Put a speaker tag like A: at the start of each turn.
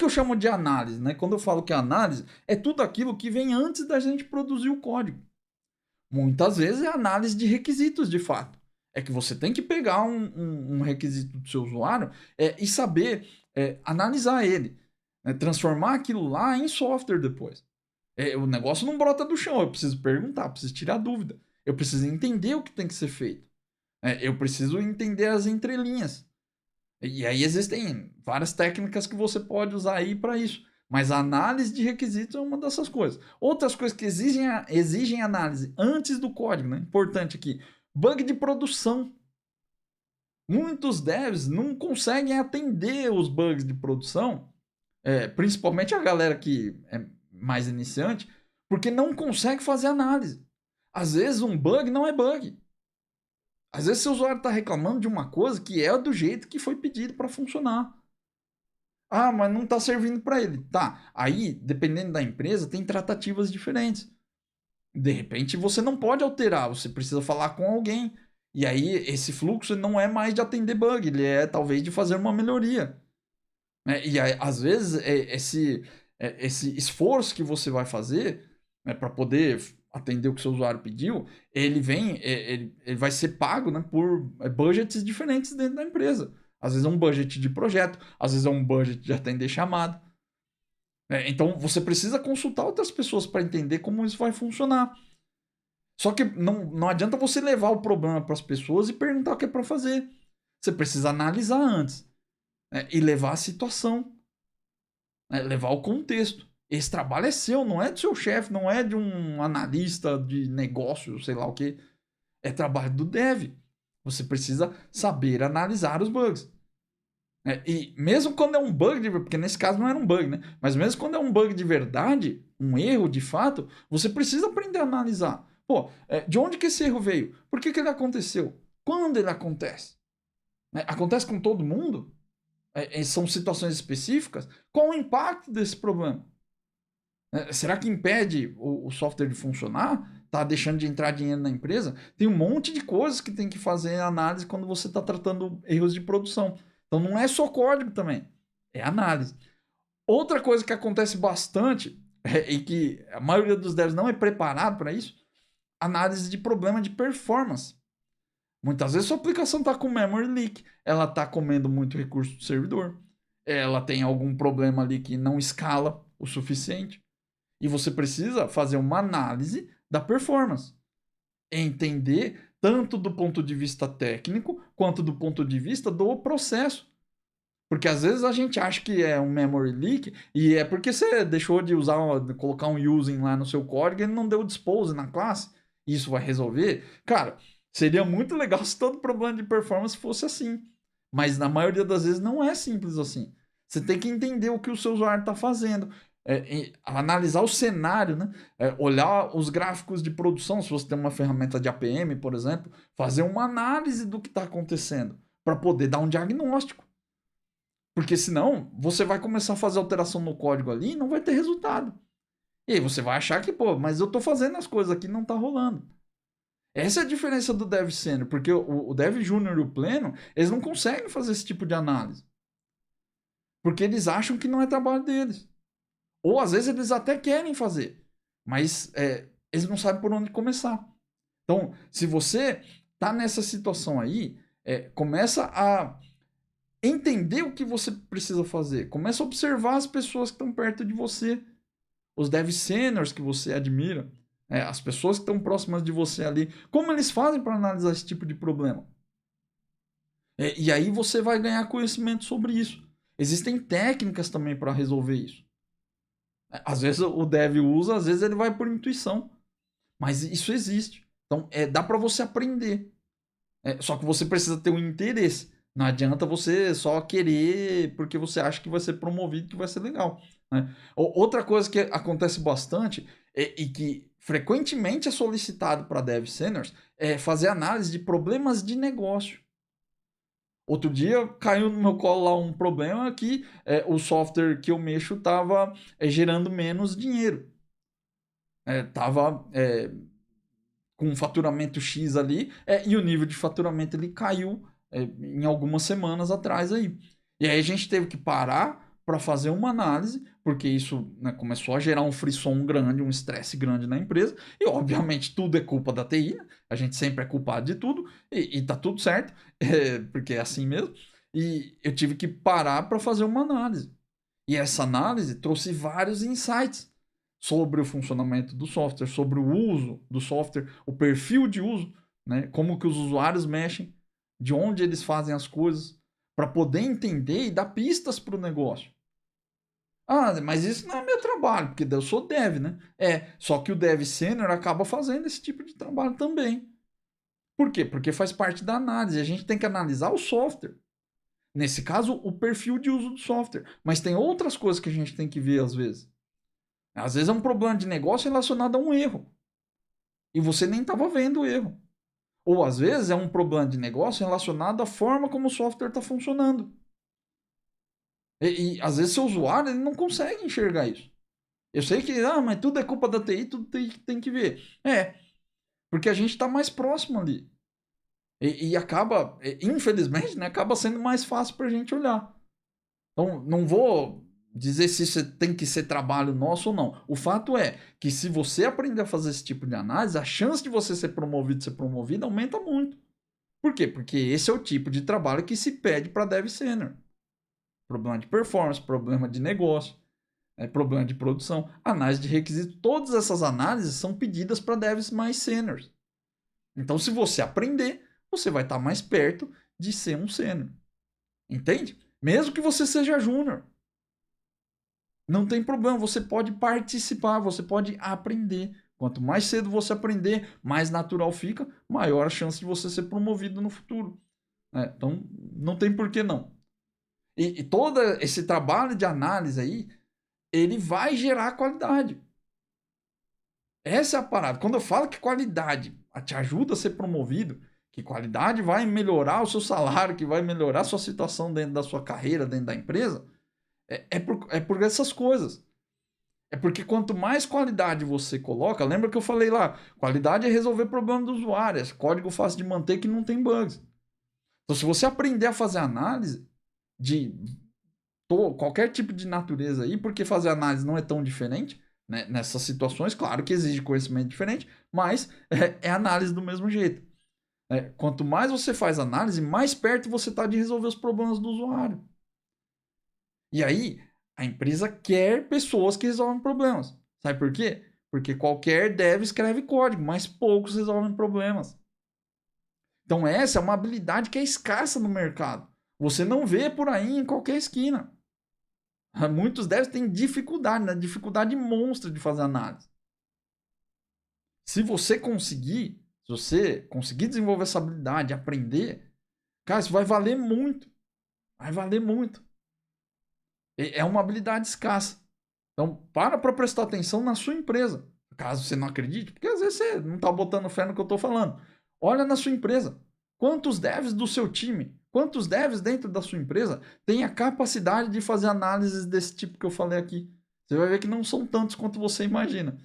A: que eu chamo de análise, né? Quando eu falo que é análise, é tudo aquilo que vem antes da gente produzir o código. Muitas vezes é análise de requisitos, de fato. É que você tem que pegar um requisito do seu usuário e saber analisar ele. Né? Transformar aquilo lá em software depois. O negócio não brota do chão. Eu preciso perguntar, preciso tirar dúvida. Eu preciso entender o que tem que ser feito. Eu preciso entender as entrelinhas. E aí existem várias técnicas que você pode usar aí para isso. Mas a análise de requisitos é uma dessas coisas. Outras coisas que exigem análise antes do código, né? Importante aqui. Bug de produção. Muitos devs não conseguem atender os bugs de produção, principalmente a galera que é mais iniciante, porque não consegue fazer análise. Às vezes um bug não é bug. Às vezes seu usuário está reclamando de uma coisa que é do jeito que foi pedido para funcionar. Ah, mas não está servindo para ele. Tá, aí, dependendo da empresa, tem tratativas diferentes. De repente, você não pode alterar, você precisa falar com alguém. E aí, esse fluxo não é mais de atender bug, ele é talvez de fazer uma melhoria. E aí, às vezes, esse esforço que você vai fazer para poder atender o que seu usuário pediu, ele vai ser pago, né, por budgets diferentes dentro da empresa. Às vezes é um budget de projeto, às vezes é um budget de atender chamada. Então você precisa consultar outras pessoas para entender como isso vai funcionar. Só que não adianta você levar o problema para as pessoas e perguntar o que é para fazer. Você precisa analisar antes, e levar a situação, levar o contexto. Esse trabalho é seu, não é do seu chefe, não é de um analista de negócio, sei lá o que. É trabalho do dev. Você precisa saber analisar os bugs. E mesmo quando é um bug, porque nesse caso não era um bug, né? Mas mesmo quando é um bug de verdade, um erro de fato, você precisa aprender a analisar. Pô, de onde que esse erro veio? Por que ele aconteceu? Quando ele acontece? Acontece com todo mundo? São situações específicas? Qual o impacto desse problema? Será que impede o software de funcionar? Tá deixando de entrar dinheiro na empresa? Tem um monte de coisas que tem que fazer análise quando você está tratando erros de produção. Então não é só código também, é análise. Outra coisa que acontece bastante e que a maioria dos devs não é preparado para isso, análise de problema de performance. Muitas vezes sua aplicação está com memory leak, ela está comendo muito recurso do servidor, ela tem algum problema ali que não escala o suficiente. E você precisa fazer uma análise da performance. Entender tanto do ponto de vista técnico, quanto do ponto de vista do processo. Porque às vezes a gente acha que é um memory leak e é porque você deixou de colocar um using lá no seu código e ele não deu dispose na classe. Isso vai resolver? Cara, seria muito legal se todo problema de performance fosse assim. Mas na maioria das vezes não é simples assim. Você tem que entender o que o seu usuário está fazendo. Analisar o cenário, né? Olhar os gráficos de produção, se você tem uma ferramenta de APM, por exemplo, fazer uma análise do que está acontecendo para poder dar um diagnóstico. Porque senão você vai começar a fazer alteração no código ali e não vai ter resultado. E aí você vai achar que, pô, mas eu tô fazendo as coisas aqui e não tá rolando. Essa é a diferença do Dev Sênior, porque o Dev Júnior e o Pleno, eles não conseguem fazer esse tipo de análise. Porque eles acham que não é trabalho deles. Ou às vezes eles até querem fazer, mas eles não sabem por onde começar. Então, se você tá nessa situação aí, começa a entender o que você precisa fazer. Começa a observar as pessoas que estão perto de você. Os dev seniors que você admira. As pessoas que estão próximas de você ali. Como eles fazem para analisar esse tipo de problema? E aí você vai ganhar conhecimento sobre isso. Existem técnicas também para resolver isso. Às vezes o dev usa, às vezes ele vai por intuição. Mas isso existe. Então dá para você aprender. Só que você precisa ter um interesse. Não adianta você só querer porque você acha que vai ser promovido, que vai ser legal. Né? Outra coisa que acontece bastante e que frequentemente é solicitado para dev seniors é fazer análise de problemas de negócio. Outro dia caiu no meu colo lá um problema que o software que eu mexo estava gerando menos dinheiro. Estava com um faturamento X ali e o nível de faturamento ele caiu em algumas semanas atrás aí. E aí a gente teve que parar para fazer uma análise, porque isso, né, começou a gerar um frisson grande, um estresse grande na empresa, e obviamente tudo é culpa da TI, né? A gente sempre é culpado de tudo, e tá tudo certo, porque é assim mesmo, e eu tive que parar para fazer uma análise. E essa análise trouxe vários insights sobre o funcionamento do software, sobre o uso do software, o perfil de uso, né? Como que os usuários mexem, de onde eles fazem as coisas, para poder entender e dar pistas para o negócio. Ah, mas isso não é meu trabalho, porque eu sou dev, né? Só que o dev sênior acaba fazendo esse tipo de trabalho também. Por quê? Porque faz parte da análise. A gente tem que analisar o software. Nesse caso, o perfil de uso do software. Mas tem outras coisas que a gente tem que ver às vezes. Às vezes é um problema de negócio relacionado a um erro. E você nem estava vendo o erro. Ou às vezes é um problema de negócio relacionado à forma como o software está funcionando. E às vezes seu usuário ele não consegue enxergar isso. Eu sei que, mas tudo é culpa da TI, tudo tem que ver. Porque a gente está mais próximo ali. E acaba, infelizmente, né, acaba sendo mais fácil para a gente olhar. Então, não vou dizer se isso tem que ser trabalho nosso ou não. O fato é que se você aprender a fazer esse tipo de análise, a chance de você ser promovido aumenta muito. Por quê? Porque esse é o tipo de trabalho que se pede para dev sênior. Problema de performance, problema de negócio, problema de produção, análise de requisitos. Todas essas análises são pedidas para devs mais sêniors. Então, se você aprender, você vai estar mais perto de ser um sênior. Entende? Mesmo que você seja júnior. Não tem problema, você pode participar, você pode aprender. Quanto mais cedo você aprender, mais natural fica, maior a chance de você ser promovido no futuro. Então, não tem por que não. E todo esse trabalho de análise aí, ele vai gerar qualidade. Essa é a parada. Quando eu falo que qualidade te ajuda a ser promovido, que qualidade vai melhorar o seu salário, que vai melhorar a sua situação dentro da sua carreira, dentro da empresa, é por essas coisas. É porque quanto mais qualidade você coloca, lembra que eu falei lá, qualidade é resolver problema do usuário, é código fácil de manter que não tem bugs. Então, se você aprender a fazer análise de qualquer tipo de natureza aí, porque fazer análise não é tão diferente, né? Nessas situações, claro que exige conhecimento diferente, mas é análise do mesmo jeito. Quanto mais você faz análise, mais perto você está de resolver os problemas do usuário. E aí, a empresa quer pessoas que resolvem problemas. Sabe por quê? Porque qualquer dev escreve código, mas poucos resolvem problemas. Então essa é uma habilidade que é escassa no mercado. Você não vê por aí em qualquer esquina. Muitos devs têm dificuldade, né? Dificuldade monstra de fazer análise. Se você conseguir desenvolver essa habilidade, aprender, cara, isso vai valer muito. Vai valer muito. É uma habilidade escassa. Então, para prestar atenção na sua empresa. Caso você não acredite, porque às vezes você não está botando fé no que eu estou falando. Olha na sua empresa. Quantos devs do seu time, quantos devs dentro da sua empresa têm a capacidade de fazer análises desse tipo que eu falei aqui? Você vai ver que não são tantos quanto você imagina.